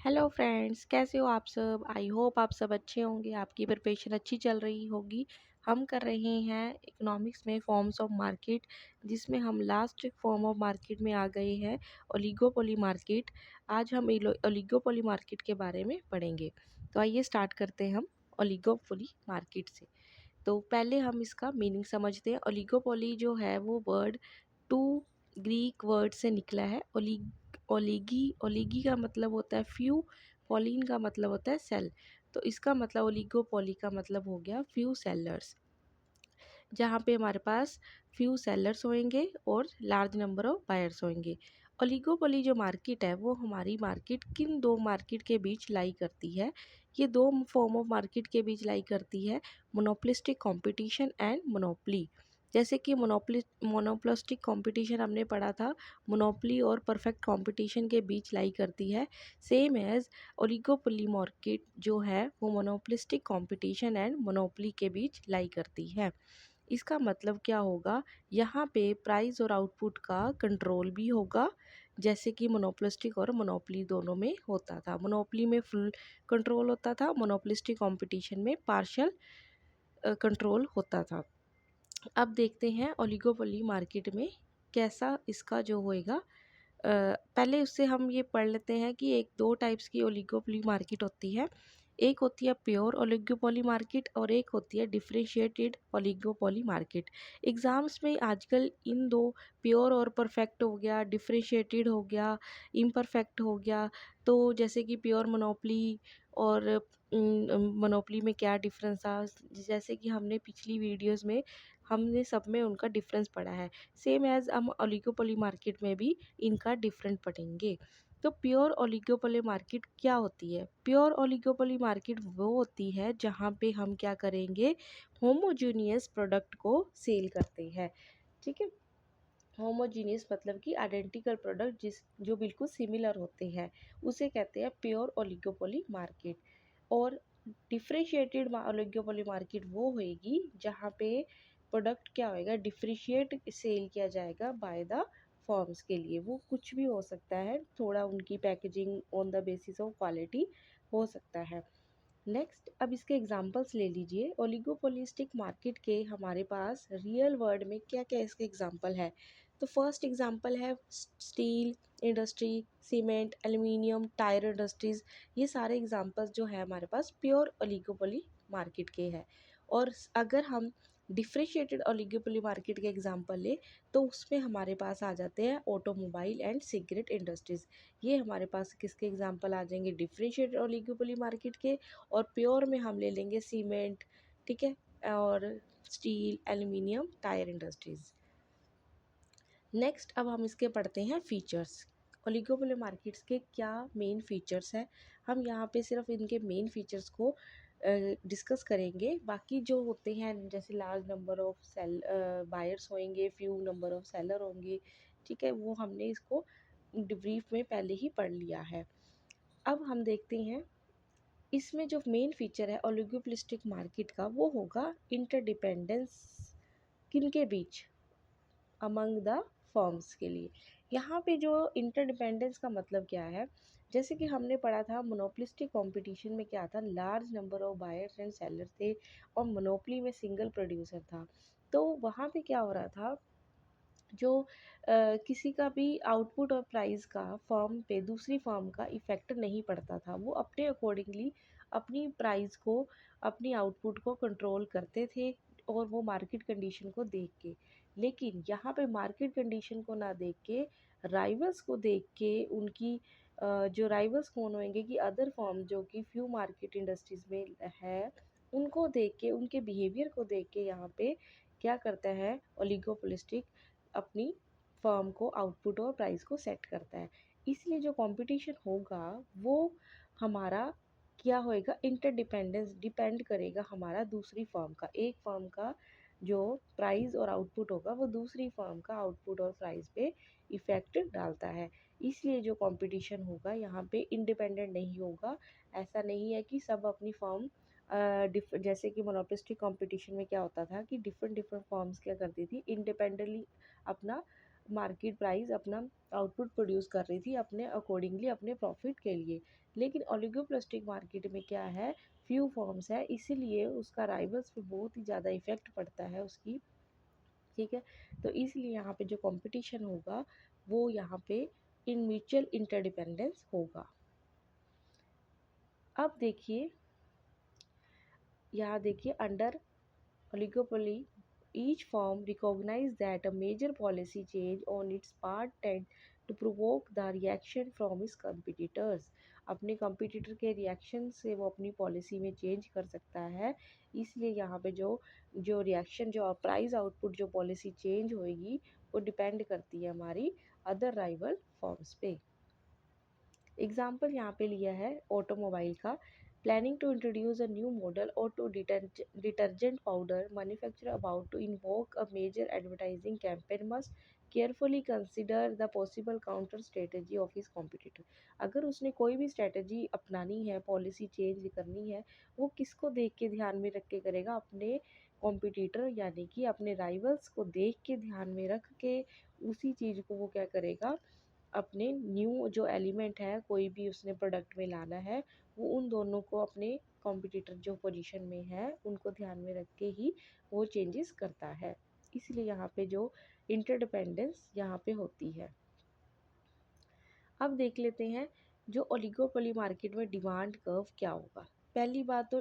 Hello friends, कैसे हो आप सब। आई होप आप सब अच्छे होंगे, आपकी प्रिपरेशन अच्छी चल रही होगी। हम कर रहे हैं इकोनॉमिक्स में फॉर्म्स ऑफ मार्केट, जिसमें हम लास्ट फॉर्म ऑफ मार्केट में आ गए हैं, ओलिगोपोली मार्केट। आज हम ओलिगोपोली मार्केट के बारे में पढ़ेंगे। तो आइए स्टार्ट करते हैं हम ओलिगोपोली मार्केट से। तो पहले हम इसका मीनिंग समझते हैं। ओलिगोपोली जो है वो वर्ड टू ग्रीक वर्ड से निकला है। ओलिगी ओलिगी का मतलब होता है फ्यू, पॉलिन का मतलब होता है सेल। तो इसका मतलब ओलिगोपोली का मतलब हो गया फ्यू सेलर्स, जहाँ पे हमारे पास फ्यू सेलर्स होंगे और लार्ज नंबर ऑफ बायर्स होंगे। ओलिगोपोली जो मार्केट है वो हमारी मार्केट किन दो मार्केट के बीच लाई करती है। ये दो फॉर्म ऑफ मार्केट के बीच लाई करती है, मोनोपोलिस्टिक कंपटीशन एंड मोनोपोली। जैसे कि मोनोपोलिस्टिक कंपटीशन हमने पढ़ा था, मोनोपोली और परफेक्ट कंपटीशन के बीच लाई करती है। सेम एज ओलिगोपोली मार्केट जो है वो मोनोपोलिस्टिक कंपटीशन एंड मोनोपोली के बीच लाई करती है। इसका मतलब क्या होगा, यहाँ पे प्राइस और आउटपुट का कंट्रोल भी होगा, जैसे कि मोनोपोलिस्टिक और मोनोपोली दोनों में होता था। मोनोपोली में फुल कंट्रोल होता था, मोनोपोलिस्टिक कंपटीशन में पार्शियल कंट्रोल होता था। अब देखते हैं ओलिगोपोली मार्केट में कैसा इसका जो होएगा। पहले उससे हम ये पढ़ लेते हैं कि एक दो टाइप्स की ओलिगोपोली मार्केट होती है। एक होती है प्योर ओलिगोपोली मार्केट और एक होती है डिफरेंशिएटेड ओलिगोपोली मार्केट। एग्ज़ाम्स में आजकल इन दो, प्योर और परफेक्ट हो गया, डिफरेंशिएटेड हो गया, इम्परफेक्ट हो गया। तो जैसे कि प्योर मोनोपोली और मोनोपोली में क्या डिफरेंस था, जैसे कि हमने पिछली वीडियोस में हमने सब में उनका डिफरेंस पढ़ा है। सेम एज़ हम ओलिगोपोली मार्केट में भी इनका डिफरेंट पढ़ेंगे। तो प्योर ओलिगोपोली मार्केट क्या होती है? प्योर ओलिगोपोली मार्केट वो होती है जहाँ पे हम क्या करेंगे, होमोजीनियस प्रोडक्ट को सेल करते हैं। ठीक है, होमोजीनियस मतलब कि आइडेंटिकल प्रोडक्ट जो बिल्कुल सिमिलर होते हैं, उसे कहते हैं प्योर ओलिगोपोली मार्केट। और डिफरेंशिएटेड ओलिगोपोली मार्केट वो होएगी जहाँ पे प्रोडक्ट क्या होएगा, डिफरेंशिएट सेल किया जाएगा बाय द फॉर्म्स के लिए। वो कुछ भी हो सकता है, थोड़ा उनकी packaging on the basis of quality हो सकता है। नेक्स्ट, अब इसके एग्जांपल्स ले लीजिए। ओलिगोपोलिस्टिक मार्केट के हमारे पास रियल वर्ल्ड में क्या क्या इसके एग्जांपल है। तो फर्स्ट एग्जांपल है steel industry, cement, aluminium, tyre industries. ये सारे एग्जांपल्स जो है हमारे पास प्योर ओलिगोपोली मार्केट के हैं। और अगर हम डिफरेंशिएटेड ओलिगोपोली मार्केट के एग्जांपल ले, तो उसमें हमारे पास आ जाते हैं ऑटोमोबाइल एंड सिगरेट इंडस्ट्रीज। ये हमारे पास किसके एग्जांपल आ जाएंगे, डिफरेंशिएटेड ओलिगोपोली मार्केट के। और प्योर में हम ले लेंगे सीमेंट, ठीक है, और steel, aluminium, tyre industries. Next, अब हम इसके पढ़ते हैं फीचर्स। ओलिगोपोली मार्केट्स के क्या मेन फीचर्स हैं, हम यहाँ पे सिर्फ इनके मेन फीचर्स को डिस्कस करेंगे। बाकी जो होते हैं जैसे large number of sell buyers होंगे, फ्यू नंबर ऑफ सेलर होंगे, ठीक है, वो हमने इसको ब्रीफ में पहले ही पढ़ लिया है। अब हम देखते हैं इसमें जो मेन फीचर है ओलिगोपोलिस्टिक मार्केट का, वो होगा इंटरडिपेंडेंस किनके बीच, अमंग द फर्म्स के लिए। यहाँ पे जो इंटरडिपेंडेंस का मतलब क्या है, जैसे कि हमने पढ़ा था मोनोपोलिस्टिक कंपटीशन में क्या था, large number of buyers and seller थे और मोनोपोली में सिंगल प्रोड्यूसर था। तो वहाँ पे क्या हो रहा था, जो किसी का भी आउटपुट और प्राइस का फर्म पे दूसरी फर्म का इफ़ेक्ट नहीं पड़ता था। वो अपने अकॉर्डिंगली अपनी प्राइस को, अपनी आउटपुट को कंट्रोल करते थे, और वो मार्केट कंडीशन को देख के। लेकिन यहाँ पे मार्केट कंडीशन को ना देख के, राइवल्स को देख के, उनकी जो राइवल्स कौन होंगे कि अदर फर्म जो कि फ्यू मार्केट इंडस्ट्रीज़ में है, उनको देख के, उनके बिहेवियर को देख के यहाँ पे क्या करता है ओलिगोपोलिस्टिक, अपनी फर्म को आउटपुट और प्राइस को सेट करता है। इसलिए जो कंपटीशन होगा वो हमारा क्या होएगा, इंटरडिपेंडेंस डिपेंड करेगा हमारा दूसरी फर्म का। एक फर्म का जो प्राइस और आउटपुट होगा वो दूसरी फर्म का आउटपुट और प्राइस पे इफ़ेक्ट डालता है। इसलिए जो कंपटीशन होगा यहाँ पे इंडिपेंडेंट नहीं होगा। ऐसा नहीं है कि सब अपनी फर्म जैसे कि मोनोपोलिस्टिक कंपटीशन में क्या होता था कि डिफरेंट डिफरेंट फर्म्स क्या करती थी, इंडिपेंडेंटली अपना मार्केट प्राइस अपना आउटपुट प्रोड्यूस कर रही थी अपने अकॉर्डिंगली अपने प्रॉफिट के लिए। लेकिन ओलिगोपोलिस्टिक मार्केट में क्या है, फ्यू फर्म्स है, इसीलिए उसका राइवल्स पे बहुत ही ज़्यादा इफेक्ट पड़ता है उसकी। ठीक है, तो इसलिए यहाँ पे जो कंपटीशन होगा वो यहाँ पे इन म्यूचुअल इंटरडिपेंडेंस होगा। अब देखिए, यहाँ देखिए, under oligopoly, each firm recognizes that a major policy change on its part tend to provoke the reaction from its competitors। अपने कंपिटिटर के रिएक्शन से वो अपनी पॉलिसी में चेंज कर सकता है। इसलिए यहाँ पे जो जो रिएक्शन जो प्राइस आउटपुट जो पॉलिसी चेंज होएगी वो डिपेंड करती है हमारी अदर राइवल फॉर्म्स पे। एग्जाम्पल यहाँ पे लिया है ऑटोमोबाइल का। Planning to introduce a new model auto detergent powder manufacturer about to invoke a major advertising campaign must carefully consider the possible counter strategy of his competitor. अगर उसने कोई भी स्ट्रेटजी अपनानी है, पॉलिसी चेंज करनी है, वो किसको देख के ध्यान में रख के करेगा, अपने कॉम्पिटिटर यानी कि अपने राइवल्स को देख के ध्यान में रख के उसी चीज़ को वो क्या करेगा, अपने न्यू जो एलिमेंट है कोई भी उसने प्रोडक्ट में लाना है, वो उन दोनों को अपने कॉम्पिटिटर जो पोजीशन में है उनको ध्यान में रख के ही वो चेंजेस करता है। इसलिए यहाँ पे जो इंटरडिपेंडेंस यहाँ पे होती है। अब देख लेते हैं जो ओलिगोपोली मार्केट में डिमांड कर्व क्या होगा। पहली बात तो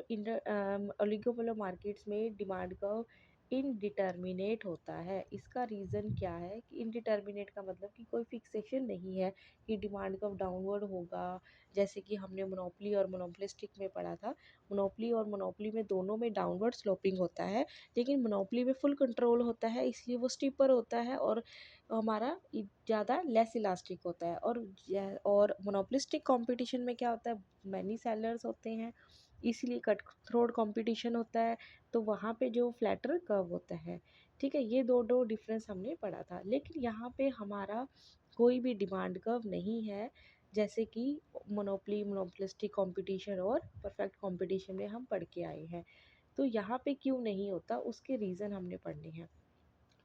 ओलिगोपोली मार्केट्स में डिमांड कर्व इनडिटर्मिनेट होता है। इसका रीज़न क्या है कि इनडिटर्मिनेट का मतलब कि कोई फिक्सेशन नहीं है कि डिमांड कर्व डाउनवर्ड होगा। जैसे कि हमने मोनोपोली और मोनोपोलिस्टिक में पढ़ा था, मोनोपोली और मोनोपोली में दोनों में डाउनवर्ड स्लोपिंग होता है, लेकिन मोनोपोली में फुल कंट्रोल होता है इसलिए वो स्टीपर होता है और हमारा ज़्यादा लेस इलास्टिक होता है। और मोनोपोलिस्टिक कंपटीशन में क्या होता है, मैनी सेलर्स होते हैं इसलिए कट थ्रोट कंपटीशन होता है, तो वहाँ पे जो फ्लैटर कर्व होता है। ठीक है, ये दो दो डिफरेंस हमने पढ़ा था। लेकिन यहाँ पे हमारा कोई भी डिमांड कर्व नहीं है, जैसे कि मोनोपोली मोनोपोलिस्टिक कंपटीशन और परफेक्ट कंपटीशन में हम पढ़ के आए हैं। तो यहाँ पे क्यों नहीं होता, उसके रीज़न हमने पढ़ने हैं।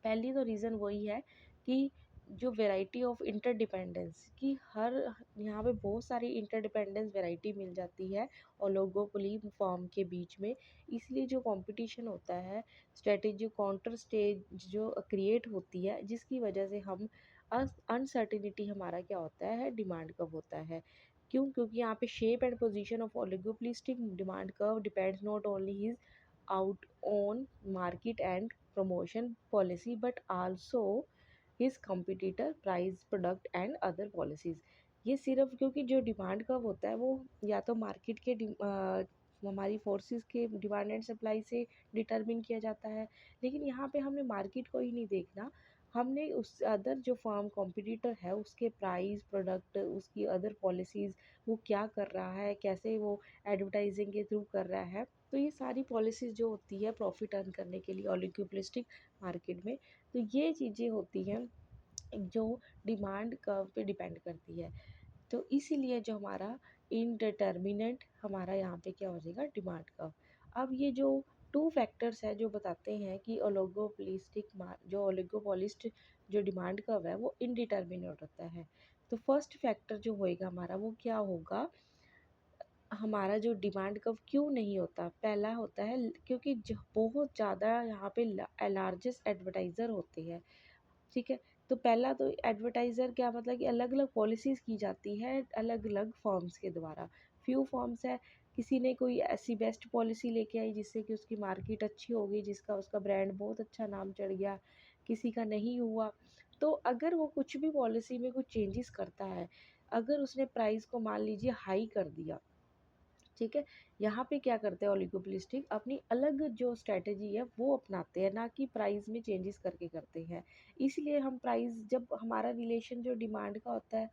पहली तो रीज़न वही है कि जो वैरायटी ऑफ इंटरडिपेंडेंस की हर यहाँ पे बहुत सारी इंटरडिपेंडेंस वैरायटी मिल जाती है ओलिगोपोली फॉर्म के बीच में। इसलिए जो कंपटीशन होता है, स्ट्रेटेजी काउंटर स्टेज जो क्रिएट होती है, जिसकी वजह से हम अनसर्टिनिटी हमारा क्या होता है, डिमांड कब होता है। क्यों? क्योंकि यहाँ पे shape and position of oligopolistic demand curve depends not only his out on market and promotion policy but also his competitor price product and other policies। ये सिर्फ क्योंकि जो डिमांड कर्व होता है वो या तो मार्केट के हमारी फोर्सेस के डिमांड एंड सप्लाई से डिटरमिन किया जाता है। लेकिन यहाँ पे हमने मार्केट को ही नहीं देखना, हमने उस अदर जो फर्म कॉम्पिटिटर है उसके प्राइस प्रोडक्ट उसकी अदर पॉलिसीज़, वो क्या कर रहा है, कैसे वो एडवर्टाइजिंग के थ्रू कर रहा है। तो ये सारी पॉलिसीज़ जो होती है प्रॉफिट अर्न करने के लिए ओलिगोपोलिस्टिक मार्केट में, तो ये चीज़ें होती हैं जो डिमांड कर्व पे डिपेंड करती है। तो इसीलिए जो हमारा इनडिटर्मिनेंट हमारा यहाँ पे क्या हो जाएगा, डिमांड कर्व। अब ये जो टू फैक्टर्स है जो बताते हैं कि जो ओलिगोपोलिस्ट जो डिमांड कर्व है वो इनडिटर्मिनेट होता है। तो फर्स्ट फैक्टर जो होएगा हमारा वो क्या होगा, हमारा जो डिमांड कर्व क्यों नहीं होता। पहला होता है क्योंकि बहुत ज़्यादा यहाँ पे लार्जेस्ट एडवर्टाइज़र होते हैं। ठीक है, तो पहला तो एडवर्टाइज़र क्या मतलब कि अलग अलग पॉलिसीज़ की जाती है अलग अलग फॉर्म्स के द्वारा। फ्यू फॉर्म्स है, किसी ने कोई ऐसी बेस्ट पॉलिसी लेके आई जिससे कि उसकी मार्केट अच्छी हो गई, जिसका उसका ब्रांड बहुत अच्छा नाम चढ़ गया, किसी का नहीं हुआ। तो अगर वो कुछ भी पॉलिसी में कुछ चेंजेस करता है, अगर उसने प्राइस को मान लीजिए हाई कर दिया, ठीक है, यहाँ पे क्या करते हैं ओलिगोपोलिस्टिक अपनी अलग जो स्ट्रेटजी है वो अपनाते हैं, ना कि प्राइस में चेंजेस करके करते हैं। इसलिए हम प्राइस जब हमारा रिलेशन जो डिमांड का होता है,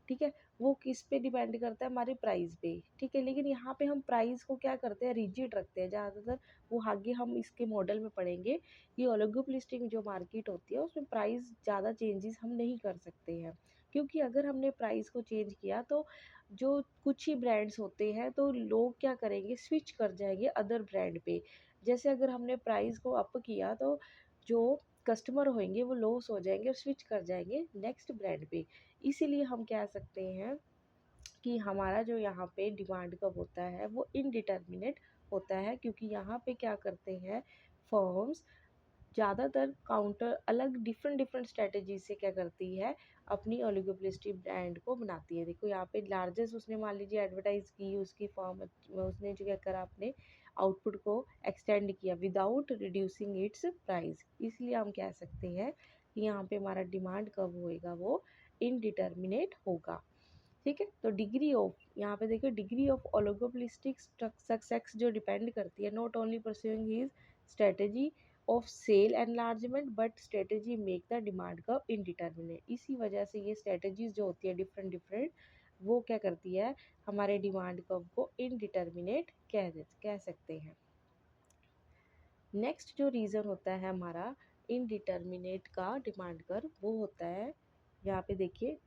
ठीक है, वो किस पे डिपेंड करता है, हमारे प्राइस पे। ठीक है, लेकिन यहाँ पे हम प्राइस को क्या करते हैं, रिजिड रखते हैं ज़्यादातर। वो आगे हम इसके मॉडल में पढ़ेंगे कि ओलिगोपोलिस्टिक जो मार्केट होती है उसमें प्राइस ज़्यादा चेंजेस हम नहीं कर सकते हैं। क्योंकि अगर हमने प्राइस को चेंज किया तो जो कुछ ही ब्रांड्स होते हैं तो लोग क्या करेंगे, स्विच कर जाएंगे अदर ब्रांड पे। जैसे अगर हमने प्राइस को अप किया तो जो कस्टमर होंगे वो लॉस हो जाएंगे और स्विच कर जाएंगे नेक्स्ट ब्रांड पे। इसीलिए हम कह सकते हैं कि हमारा जो यहाँ पे डिमांड कब होता है वो इनडिटर्मिनेट होता है, क्योंकि यहाँ पे क्या करते हैं फर्म्स ज़्यादातर काउंटर अलग डिफरेंट डिफरेंट स्ट्रेटजी से क्या करती है अपनी ओलिगोपोलिस्टिक ब्रांड को बनाती है। देखो यहाँ पे लार्जेस्ट उसने मान लीजिए एडवर्टाइज की उसकी फॉर्म, उसने जो क्या करा अपने आउटपुट को एक्सटेंड किया विदाउट रिड्यूसिंग इट्स प्राइस। इसलिए हम कह सकते हैं कि यहाँ पे हमारा डिमांड कब होएगा वो इनडिटर्मिनेट होगा। ठीक है, तो डिग्री ऑफ यहाँ पे देखिए डिग्री ऑफ ओलिगोपोलिस्टिक सक्सेस जो डिपेंड करती है not only pursuing his strategy of sale enlargement but strategy make the demand curve indeterminate. इसी वजह से ये स्ट्रेटजीज जो होती है डिफरेंट डिफरेंट वो क्या करती है हमारे डिमांड कर्व को इनडिटर्मिनेट कह सकते हैं। नेक्स्ट जो रीज़न होता है हमारा इनडिटर्मिनेट का डिमांड कर्व वो होता है यहाँ पे देखिए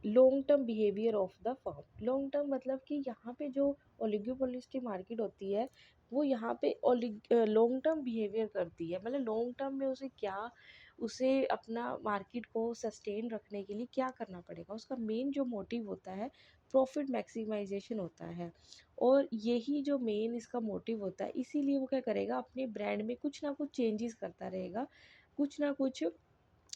long term behaviour of the firm. Long term मतलब कि यहाँ पे जो ओलिगोपोलिस्टिक मार्केट होती है वो यहाँ पे लॉन्ग टर्म बिहेवियर करती है, मतलब लॉन्ग टर्म में उसे क्या उसे अपना मार्केट को सस्टेन रखने के लिए क्या करना पड़ेगा। उसका मेन जो मोटिव होता है प्रॉफिट मैक्सिमाइजेशन होता है, और यही जो मेन इसका मोटिव होता है। इसीलिए वो क्या करेगा अपने ब्रांड में कुछ ना कुछ चेंजेस करता रहेगा, कुछ ना कुछ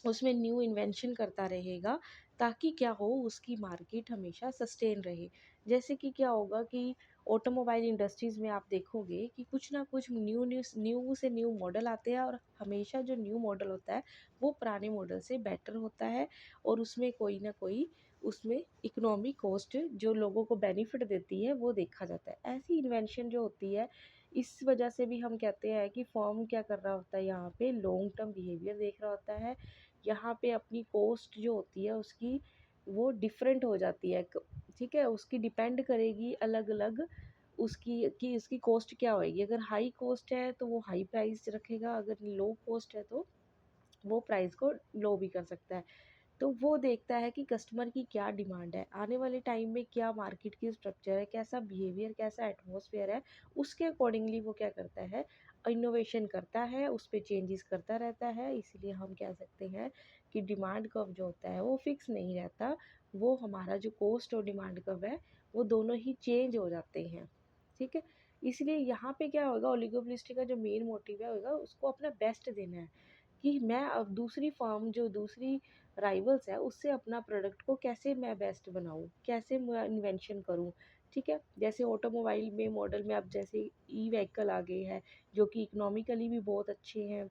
उसमें न्यू इन्वेंशन करता रहेगा, ताकि क्या हो उसकी मार्केट हमेशा सस्टेन रहे। जैसे कि क्या होगा कि ऑटोमोबाइल इंडस्ट्रीज़ में आप देखोगे कि कुछ ना कुछ न्यू से न्यू मॉडल आते हैं, और हमेशा जो न्यू मॉडल होता है वो पुराने मॉडल से बेटर होता है, और उसमें कोई ना कोई उसमें इकोनॉमिक कॉस्ट जो लोगों को बेनिफिट देती है वो देखा जाता है। ऐसी इन्वेंशन जो होती है इस वजह से भी हम कहते हैं कि फॉर्म क्या कर रहा होता है यहाँ पे लॉन्ग टर्म बिहेवियर देख रहा होता है। यहाँ पे अपनी कॉस्ट जो होती है उसकी वो डिफरेंट हो जाती है। ठीक है, उसकी डिपेंड करेगी अलग अलग उसकी कि उसकी कॉस्ट क्या होएगी। अगर हाई कॉस्ट है तो वो हाई प्राइस रखेगा, अगर लो कॉस्ट है तो वो प्राइस को लो भी कर सकता है। तो वो देखता है कि कस्टमर की क्या डिमांड है, आने वाले टाइम में क्या मार्केट की स्ट्रक्चर है, कैसा बिहेवियर कैसा एटमॉस्फेयर है, उसके अकॉर्डिंगली वो क्या करता है इनोवेशन करता है, उस पर चेंजेस करता रहता है। इसीलिए हम कह सकते हैं कि डिमांड कर्व जो होता है वो फिक्स नहीं रहता, वो हमारा जो कॉस्ट और डिमांड कर्व है वो दोनों ही चेंज हो जाते हैं। ठीक है, इसलिए यहाँ पे क्या होगा ओलिगोपोलिस्टिक का जो मेन मोटिव है होगा उसको अपना बेस्ट देना है, कि मैं अब दूसरी फर्म जो दूसरी राइवल्स है उससे अपना प्रोडक्ट को कैसे मैं बेस्ट बनाऊँ, कैसे मैं इन्वेंशन करूँ। ठीक है, जैसे ऑटोमोबाइल में मॉडल में अब जैसे ई व्हीकल आ गए हैं जो कि इकोनॉमिकली भी बहुत अच्छे हैं।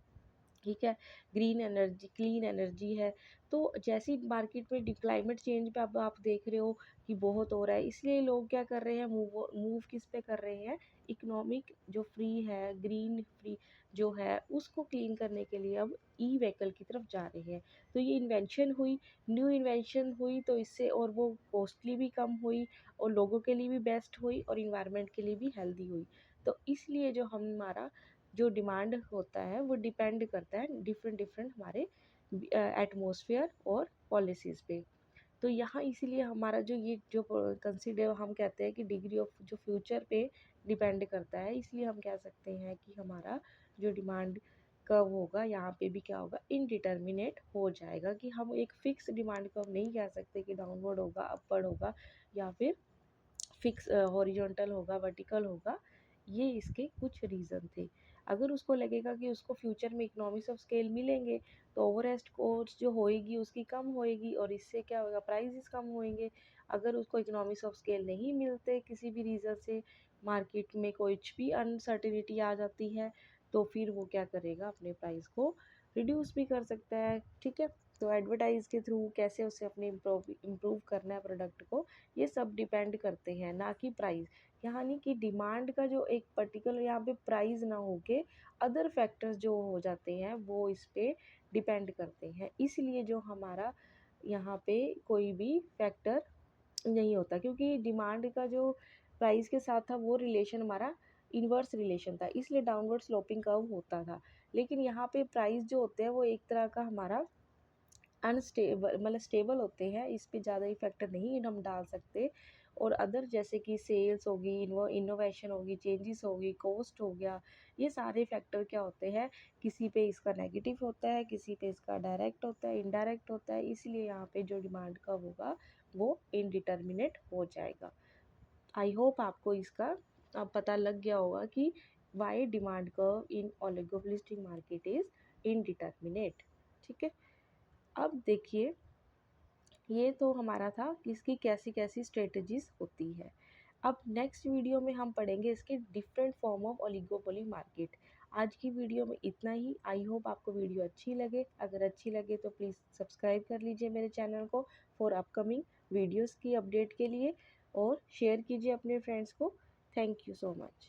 ठीक है, ग्रीन एनर्जी क्लीन एनर्जी है। तो जैसी मार्केट में क्लाइमेट चेंज पे अब आप देख रहे हो कि बहुत हो रहा है, इसलिए लोग क्या कर रहे हैं मूव मूव किस पे कर रहे हैं इकोनॉमिक जो फ्री है ग्रीन फ्री जो है उसको क्लीन करने के लिए अब ई व्हीकल की तरफ जा रहे हैं। तो ये इन्वेंशन हुई, न्यू इन्वेंशन हुई, तो इससे और वो कॉस्टली भी कम हुई और लोगों के लिए भी बेस्ट हुई और इन्वायरमेंट के लिए भी हेल्दी हुई। तो इसलिए जो हमारा जो डिमांड होता है वो डिपेंड करता है डिफरेंट डिफरेंट हमारे एटमॉस्फेयर और पॉलिसीज़ पे। तो यहाँ इसीलिए हमारा जो ये जो कंसिडर हम कहते हैं कि डिग्री ऑफ जो फ्यूचर पे डिपेंड करता है। इसलिए हम कह सकते हैं कि हमारा जो डिमांड कर्व होगा यहाँ पे भी क्या होगा इनडिटर्मिनेट हो जाएगा, कि हम एक फिक्स डिमांड कर्व नहीं कह सकते कि डाउनवर्ड होगा अपवर्ड होगा या फिर फिक्स हॉरिजॉन्टल होगा वर्टिकल होगा। ये इसके कुछ रीज़न थे। अगर उसको लगेगा कि उसको फ्यूचर में इकोनॉमिक्स ऑफ स्केल मिलेंगे तो ओवरहेड कॉस्ट जो होएगी उसकी कम होएगी और इससे क्या होगा प्राइसेस कम होएंगे। अगर उसको इकोनॉमिक्स ऑफ स्केल नहीं मिलते किसी भी रीज़न से मार्केट में कुछ भी अनसर्टिनिटी आ जाती है तो फिर वो क्या करेगा अपने प्राइस को रिड्यूस भी कर सकता है। ठीक है, तो एडवर्टाइज के थ्रू कैसे उसे अपने इम्प्रूव करना है प्रोडक्ट को, ये सब डिपेंड करते हैं ना कि प्राइस। यानी कि डिमांड का जो एक पर्टिकुलर यहाँ पे प्राइस ना होके अदर फैक्टर्स जो हो जाते हैं वो इस पे डिपेंड करते हैं। इसलिए जो हमारा यहाँ पे कोई भी फैक्टर नहीं होता, क्योंकि डिमांड का जो प्राइस के साथ था वो रिलेशन हमारा इन्वर्स रिलेशन था, इसलिए डाउनवर्ड स्लोपिंग कर्व होता था। लेकिन यहाँ पे प्राइस जो होते हैं वो एक तरह का हमारा अनस्टेबल मतलब स्टेबल होते हैं, इस पे ज़्यादा इफेक्ट नहीं हम डाल सकते। और अदर जैसे कि सेल्स होगी, इनोवेशन होगी, चेंजेस होगी, कॉस्ट हो गया, ये सारे फैक्टर क्या होते हैं, किसी पे इसका नेगेटिव होता है, किसी पे इसका डायरेक्ट होता है, इनडायरेक्ट होता है, इसलिए यहाँ पे जो डिमांड का होगा वो इनडिटर्मिनेट हो जाएगा। आई होप आपको इसका अब पता लग गया होगा कि why demand curve in oligopolistic market is indeterminate. ठीक है, अब देखिए ये तो हमारा था कि इसकी कैसी कैसी स्ट्रेटजीज होती है। अब नेक्स्ट वीडियो में हम पढ़ेंगे इसके different form of oligopoly market. आज की वीडियो में इतना ही। आई होप आपको वीडियो अच्छी लगे। अगर अच्छी लगे तो प्लीज़ सब्सक्राइब कर लीजिए मेरे चैनल को फॉर अपकमिंग वीडियोस की अपडेट के लिए, और शेयर कीजिए अपने फ्रेंड्स को। Thank you so much.